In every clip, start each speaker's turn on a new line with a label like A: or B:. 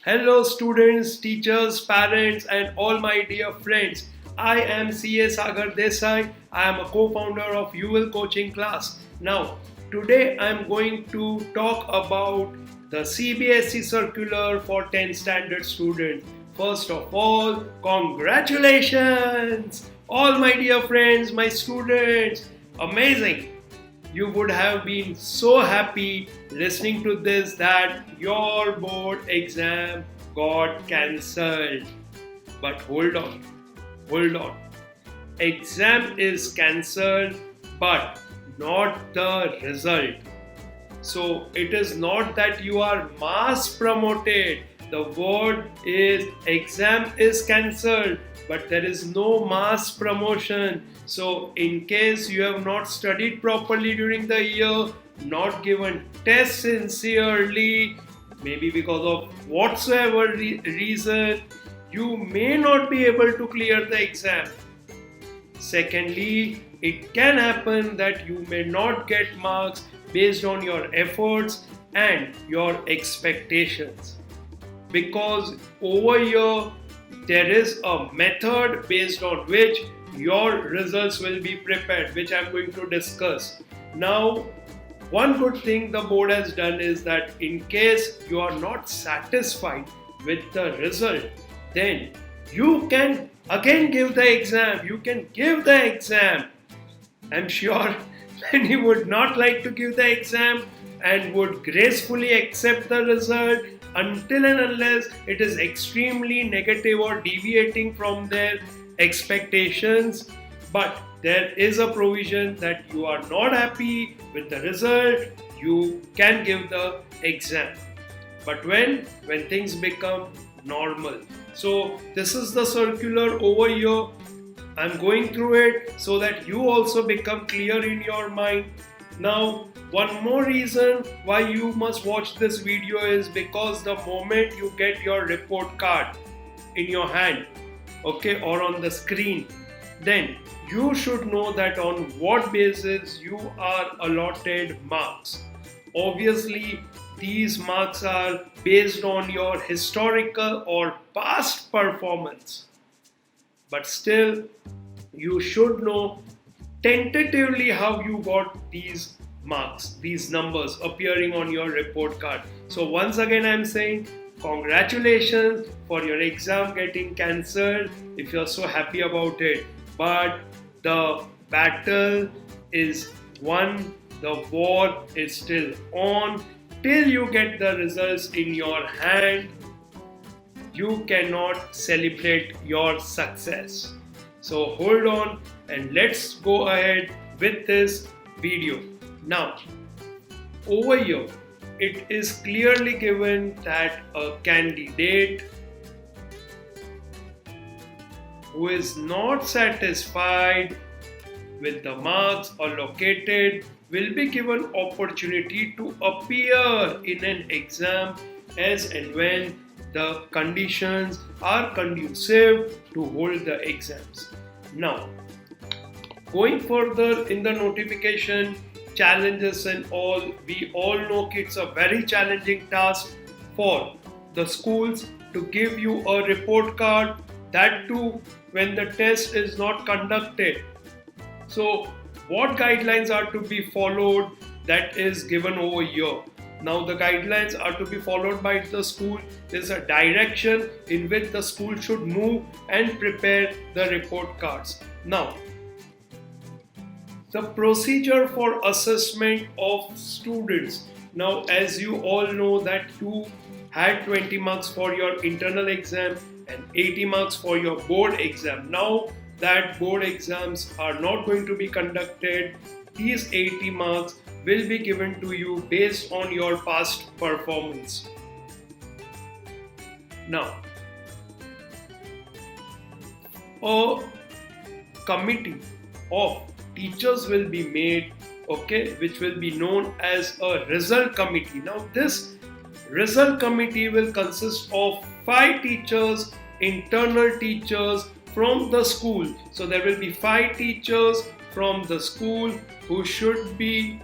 A: Hello, students, teachers, parents, and all my dear friends. I am CA Sagar Desai. I am a co founder of UL Coaching Class. Now, today I am going to talk about the CBSE circular for 10th standard students. First of all, congratulations! All my dear friends, my students, amazing! You would have been so happy listening to this that your board exam got cancelled. But hold on. Exam is cancelled, but not the result. So it is not that you are mass promoted. The word is exam is cancelled, but there is no mass promotion. So in case you have not studied properly during the year, not given tests sincerely, maybe because of whatsoever reason, you may not be able to clear the exam. Secondly, it can happen that you may not get marks based on your efforts and your expectations. Because over here, there is a method based on which your results will be prepared, which I'm going to discuss. Now, one good thing the board has done is that in case you are not satisfied with the result, then you can again give the exam. You can give the exam. I'm sure many would not like to give the exam and would gracefully accept the result until and unless it is extremely negative or deviating from their expectations. But there is a provision that you are not happy with the result, you can give the exam. But when things become normal. So this is the circular over here. I'm going through it so that you also become clear in your mind. Now, one more reason why you must watch this video is because the moment you get your report card in your hand, okay, or on the screen, then you should know that on what basis you are allotted marks. Obviously, these marks are based on your historical or past performance. But still, you should know tentatively how you got these marks, these numbers appearing on your report card. So once again, I'm saying congratulations for your exam getting cancelled if you're so happy about it. But the battle is won, the war is still on. Till you get the results in your hand, you cannot celebrate your success. So hold on and let's go ahead with this video. Now, over here, it is clearly given that a candidate who is not satisfied with the marks allocated will be given opportunity to appear in an exam as and when the conditions are conducive to hold the exams. Now, going further in the notification, challenges and all, we all know it's a very challenging task for the schools to give you a report card, that too when the test is not conducted. So, what guidelines are to be followed, that is given over here. Now the guidelines are to be followed by the school. There's a direction in which the school should move and prepare the report cards. Now, the procedure for assessment of students. Now, as you all know that you had 20 marks for your internal exam and 80 marks for your board exam. Now that board exams are not going to be conducted, these 80 marks will be given to you based on your past performance. Now, a committee of teachers will be made, okay, which will be known as a result committee. Now, this result committee will consist of 5 teachers, internal teachers from the school. So there will be 5 teachers from the school who should be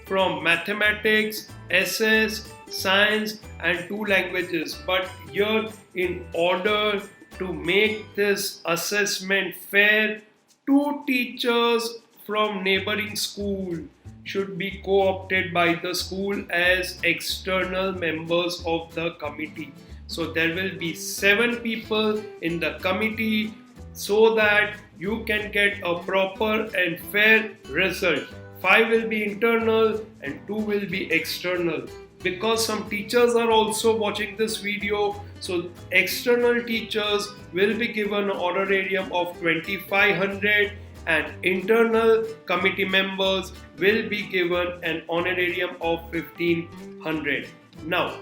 A: from mathematics, SS, science and 2 languages. But here, in order to make this assessment fair, 2 teachers from neighboring school should be co-opted by the school as external members of the committee. So there will be 7 people in the committee so that you can get a proper and fair result. 5 will be internal and 2 will be external. Because some teachers are also watching this video, so external teachers will be given an honorarium of 2500 and internal committee members will be given an honorarium of 1500. Now,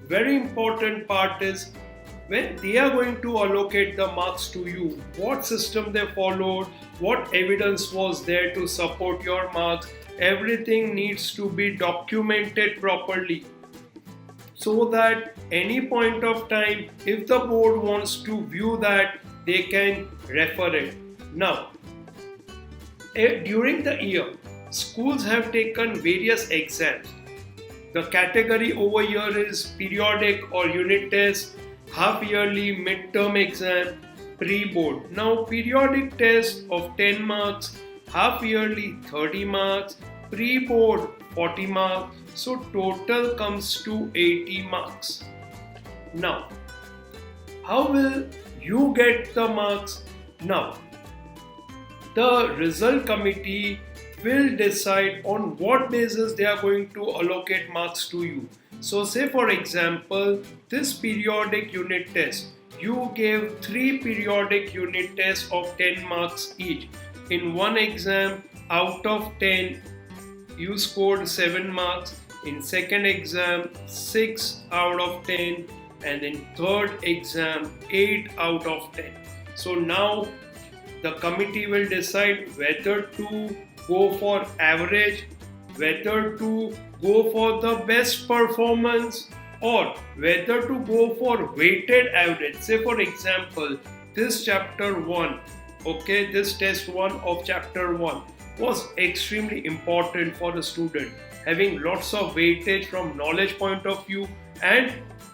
A: very important part is when they are going to allocate the marks to you, what system they followed, what evidence was there to support your marks, everything needs to be documented properly so that any point of time, if the board wants to view that, they can refer it. Now, during the year, schools have taken various exams. The category over here is periodic or unit test, half yearly, midterm exam, pre-board. Now, periodic test of 10 marks, half yearly 30 marks, pre-board 40 marks, so total comes to 80 marks. Now, how will you get the marks? Now, the result committee will decide on what basis they are going to allocate marks to you. So say for example, this periodic unit test, you gave 3 periodic unit tests of 10 marks each. In one exam, out of 10, you scored 7 marks. In second exam, 6 out of 10. And in third exam, 8 out of 10. So now the committee will decide whether to go for average, whether to go for the best performance, or whether to go for weighted average. Say for example, this chapter 1, okay, this test 1 of chapter 1 was extremely important for the student, having lots of weightage from knowledge point of view and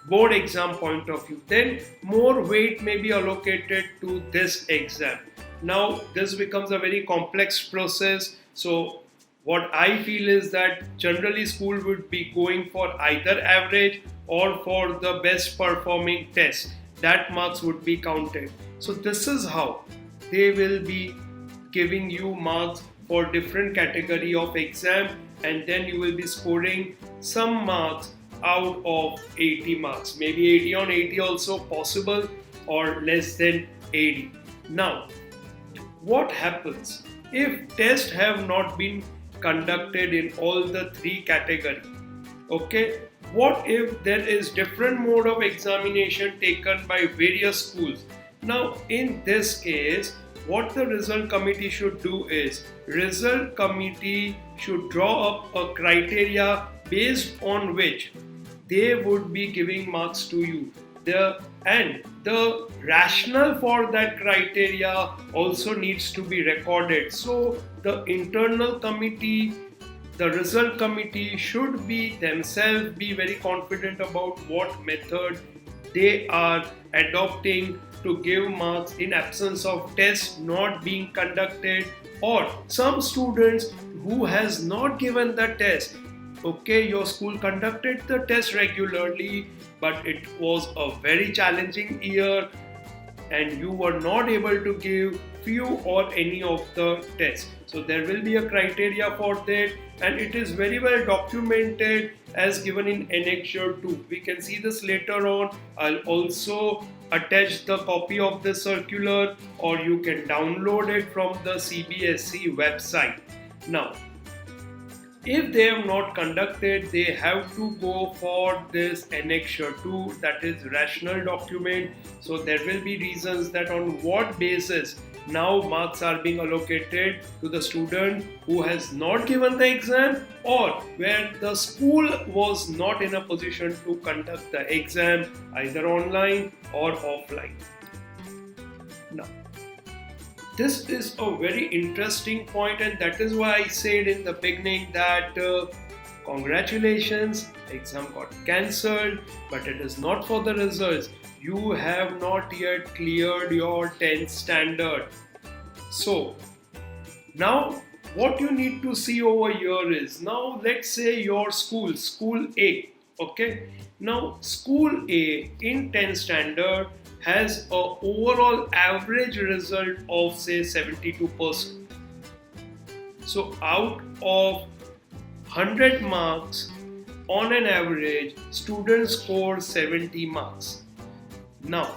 A: board exam point of view. Then more weight may be allocated to this exam. Now this becomes a very complex process. So what I feel is that generally school would be going for either average or for the best performing test. That marks would be counted. So this is how they will be giving you marks for different category of exam, and then you will be scoring some marks out of 80 marks. Maybe 80 on 80 also possible, or less than 80. Now, what happens if tests have not been conducted in all the 3 categories? Okay, what if there is different mode of examination taken by various schools? Now in this case, what the result committee should do is, result committee should draw up a criteria based on which they would be giving marks to you. And the rationale for that criteria also needs to be recorded. So the internal committee, the result committee should be themselves be very confident about what method they are adopting to give marks in absence of tests not being conducted, or some students who has not given the test. Okay, your school conducted the test regularly, but it was a very challenging year and you were not able to give few or any of the tests. So there will be a criteria for that, and it is very well documented as given in annexure 2. We can see this later on. I'll also attach the copy of the circular, or you can download it from the CBSE website. Now, if they have not conducted, they have to go for this annexure 2, that is rational document. So there will be reasons that on what basis now marks are being allocated to the student who has not given the exam, or where the school was not in a position to conduct the exam either online or offline. Now, this is a very interesting point, and that is why I said in the beginning that congratulations, exam got cancelled, but it is not for the results. You have not yet cleared your 10th standard. So now what you need to see over here is, now let's say your school A, okay? Now school A in 10th standard has a overall average result of say 72%. So out of 100 marks, on an average, students score 70 marks. Now,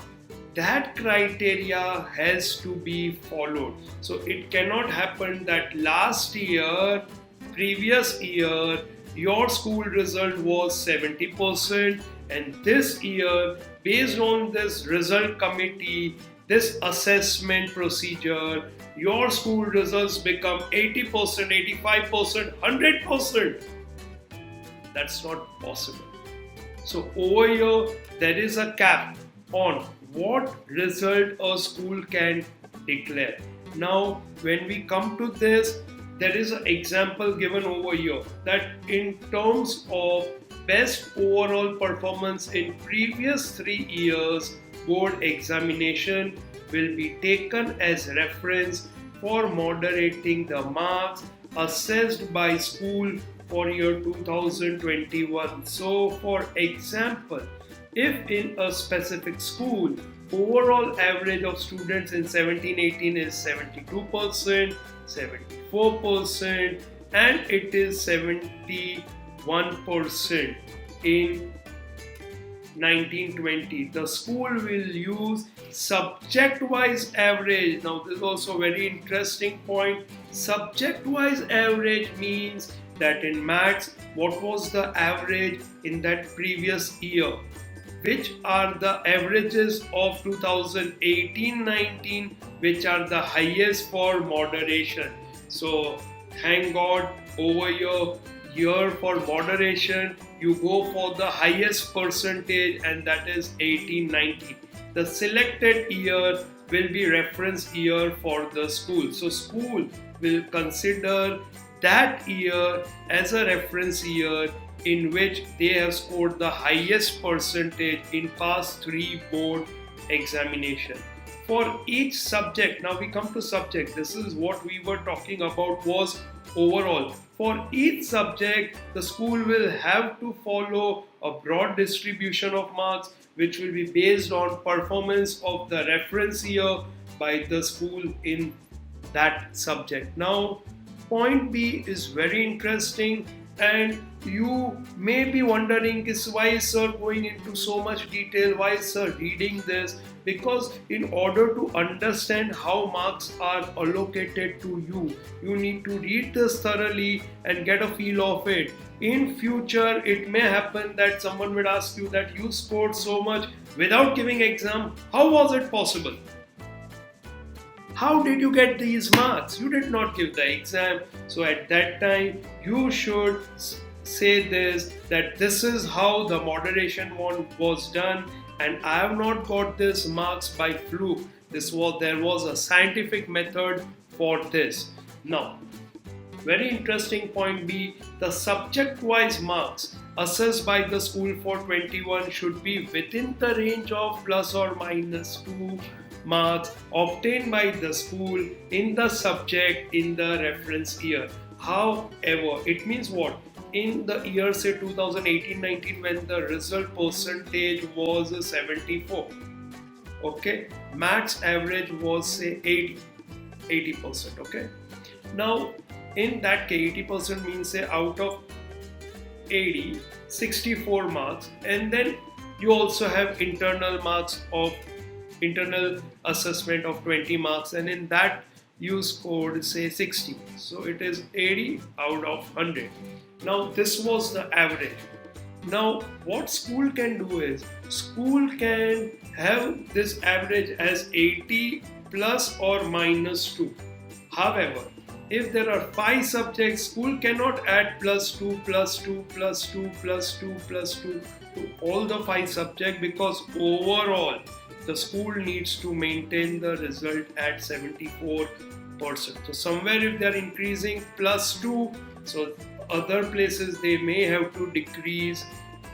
A: that criteria has to be followed. So it cannot happen that last year, previous year, your school result was 70%, and this year, based on this result committee, this assessment procedure, your school results become 80%, 85%, 100%. That's not possible. So over here, there is a cap on what result a school can declare. Now, when we come to this, there is an example given over here that in terms of best overall performance in previous 3 years board examination will be taken as reference for moderating the marks assessed by school for year 2021. So for example, if in a specific school overall average of students in 17-18 is 72%, 74%, and it is 71% in 1920, the school will use subject-wise average. Now this is also a very interesting point. Subject-wise average means that in maths, what was the average in that previous year? Which are the averages of 2018-19, which are the highest for moderation. So thank God over your year for moderation, you go for the highest percentage, and that is 18-19. The selected year will be reference year for the school. So school will consider that year as a reference year in which they have scored the highest percentage in past 3 board examination. For each subject, now we come to subject, this is what we were talking about was overall. For each subject, the school will have to follow a broad distribution of marks which will be based on performance of the reference year by the school in that subject. Now, point B is very interesting, and you may be wondering, why is sir going into so much detail? Why is sir reading this? Because in order to understand how marks are allocated to you, you need to read this thoroughly and get a feel of it. In future, it may happen that someone would ask you that you scored so much without giving exam. How was it possible? How did you get these marks? You did not give the exam. So at that time, you should say this, that this is how the moderation one was done, and I have not got this marks by fluke. There was a scientific method for this. Now, very interesting point B, the subject-wise marks assessed by the school for 21 should be within the range of plus or minus 2 marks obtained by the school in the subject in the reference year. However, it means what? In the year say 2018-19, when the result percentage was 74, okay, max average was say 80%, okay. Now in that case, 80% means say out of 80, 64 marks, and then you also have internal marks of internal assessment of 20 marks, and in that you scored say 60. So it is 80 out of 100. Now this was the average. Now what school can do is, school can have this average as 80 plus or minus 2. However, if there are 5 subjects, school cannot add plus 2, plus 2, plus 2, plus 2, plus 2 to all the 5 subjects, because overall the school needs to maintain the result at 74%. So somewhere if they are increasing plus 2, so other places they may have to decrease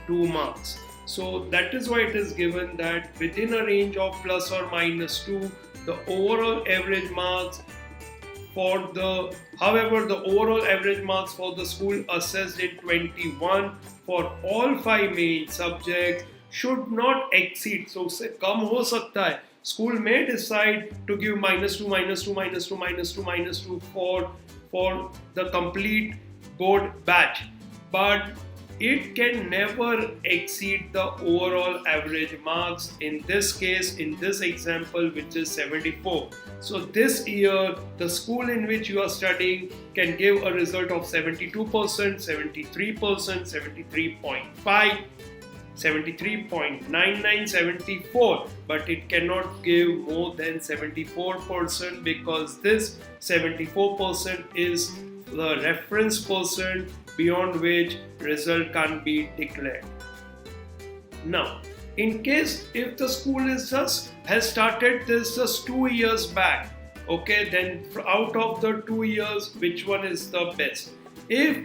A: 2 marks. So that is why it is given that within a range of plus or minus 2, the overall average marks however, the overall average marks for the school assessed in 21 for all 5 main subjects should not exceed. So कम हो सकता है. School may decide to give minus 2, minus 2, minus 2, minus 2, minus 2 for the complete board batch, but it can never exceed the overall average marks, in this case, in this example, which is 74. So this year, the school in which you are studying can give a result of 72%, 73%, 73.5, 73.99, 74, but it cannot give more than 74% because this 74% is the reference percent beyond which result can't be declared. Now, in case if the school has started this just 2 years back, okay, then out of the 2 years, which one is the best? If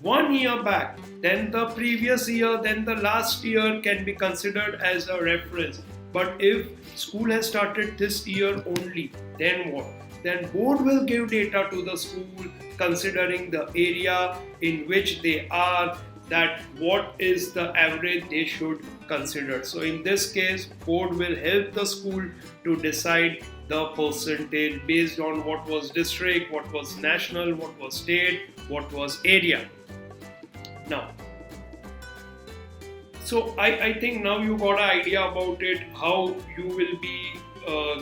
A: 1 year back, then the previous year, then the last year can be considered as a reference. But if school has started this year only, then what? Then board will give data to the school considering the area in which they are, that what is the average they should consider. So in this case, board will help the school to decide the percentage based on what was district, what was national, what was state, what was area. Now, so I think now you got an idea about it, how you will be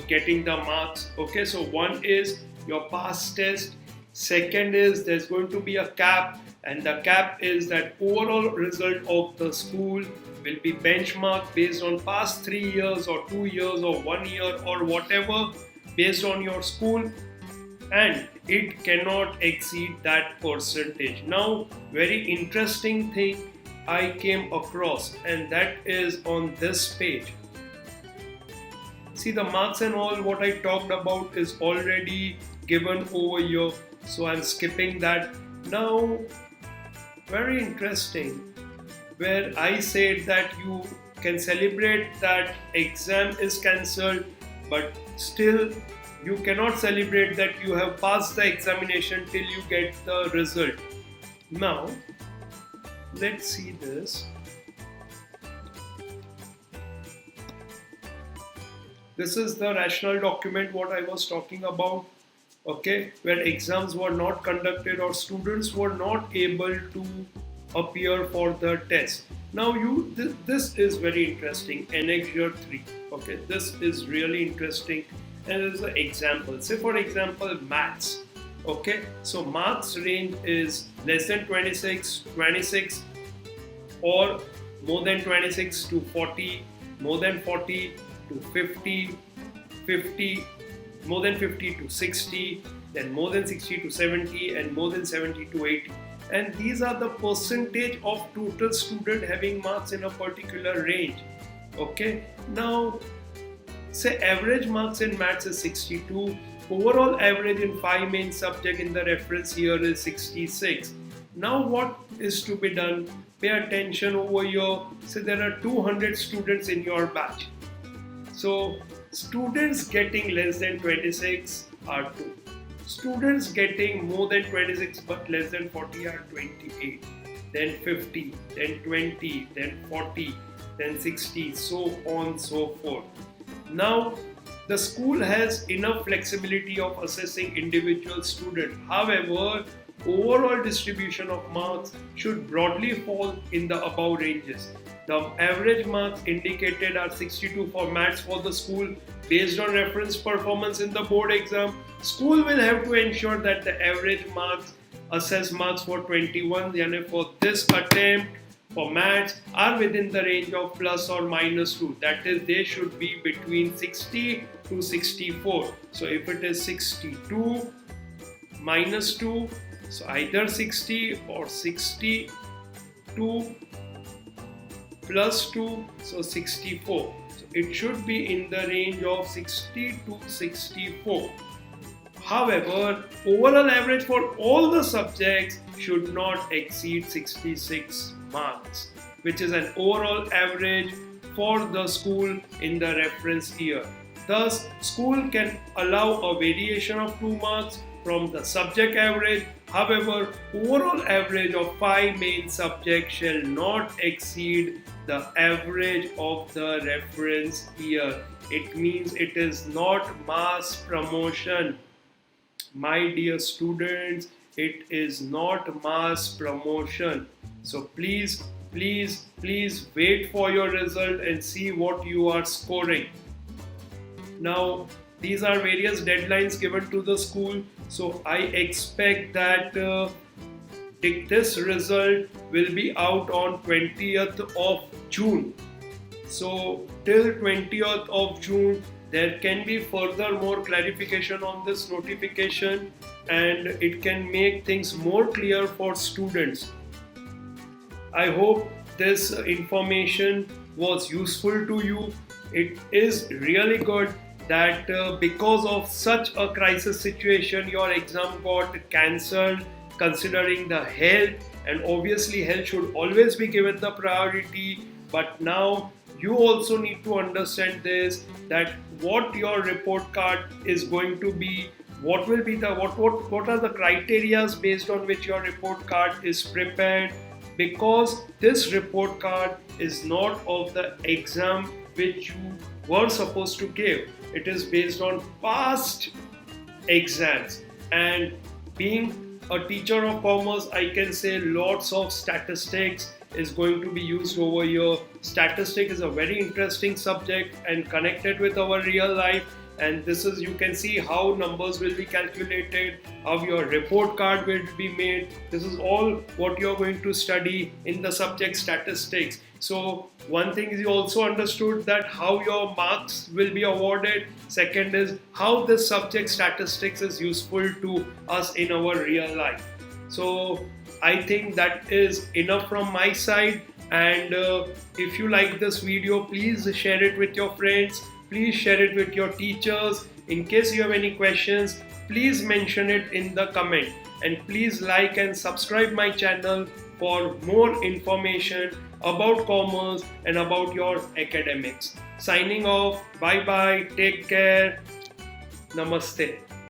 A: getting the marks. Okay, so one is your pass test, second is there's going to be a cap, and the cap is that overall result of the school will be benchmarked based on past 3 years or 2 years or 1 year or whatever based on your school, and it cannot exceed that percentage. Now, very interesting thing I came across, and that is on this page. See, the marks and all what I talked about is already given over here, so I'm skipping that. Now, very interesting, where I said that you can celebrate that exam is cancelled, but still you cannot celebrate that you have passed the examination till you get the result. Now, let's see this. This is the rational document what I was talking about, okay, where exams were not conducted or students were not able to appear for the test. Now this is very interesting, Annexure 3, okay, this is really interesting, and there's an example. Say for example, maths, okay, so marks range is less than 26, 26 or more than 26 to 40, more than 40 to 50, 50, more than 50 to 60, then more than 60 to 70, and more than 70 to 80. And these are the percentage of total student having marks in a particular range. Okay, now say average marks in maths is 62, overall average in 5 main subject in the reference here is 66. Now what is to be done? Pay attention over here. Say there are 200 students in your batch. So students getting less than 26 are 2. Students getting more than 26 but less than 40 are 28. Then 50, then 20, then 40, then 60, so on so forth. Now the school has enough flexibility of assessing individual student. However, overall distribution of marks should broadly fall in the above ranges. The average marks indicated are 62 for maths for the school based on reference performance in the board exam. School will have to ensure that the average marks, assessed marks for 21, yani for this attempt for maths, are within the range of plus or minus 2. That is, they should be between 60 to 64. So if it is 62 minus 2, so either 60 or 62 plus 2, so 64. So it should be in the range of 60 to 64. However, overall average for all the subjects should not exceed 66 marks, which is an overall average for the school in the reference year. Thus, school can allow a variation of 2 marks from the subject average. However, overall average of 5 main subjects shall not exceed the average of the reference year. It means it is not mass promotion. My dear students, it is not mass promotion. So please, wait for your result and see what you are scoring. Now, these are various deadlines given to the school, so I expect that this result will be out on 20th of June. So till 20th of June, there can be further more clarification on this notification, and it can make things more clear for students. I hope this information was useful to you. It is really good that because of such a crisis situation, your exam got cancelled, considering the health, and obviously health should always be given the priority. But now you also need to understand this, that what your report card is going to be, what will be the what are the criterias based on which your report card is prepared, because this report card is not of the exam which you were supposed to give. It is based on past exams, and being a teacher of commerce, I can say lots of statistics is going to be used over here. Statistics is a very interesting subject and connected with our real life, and this is, you can see how numbers will be calculated, how your report card will be made. This is all what you're going to study in the subject statistics. So one thing is, you also understood that how your marks will be awarded. Second is how this subject statistics is useful to us in our real life. So I think that is enough from my side, and if you like this video, please share it with your friends, please share it with your teachers. In case you have any questions, please mention it in the comment, and please like and subscribe my channel for more information about commerce and about your academics. Signing off, bye bye, take care, namaste.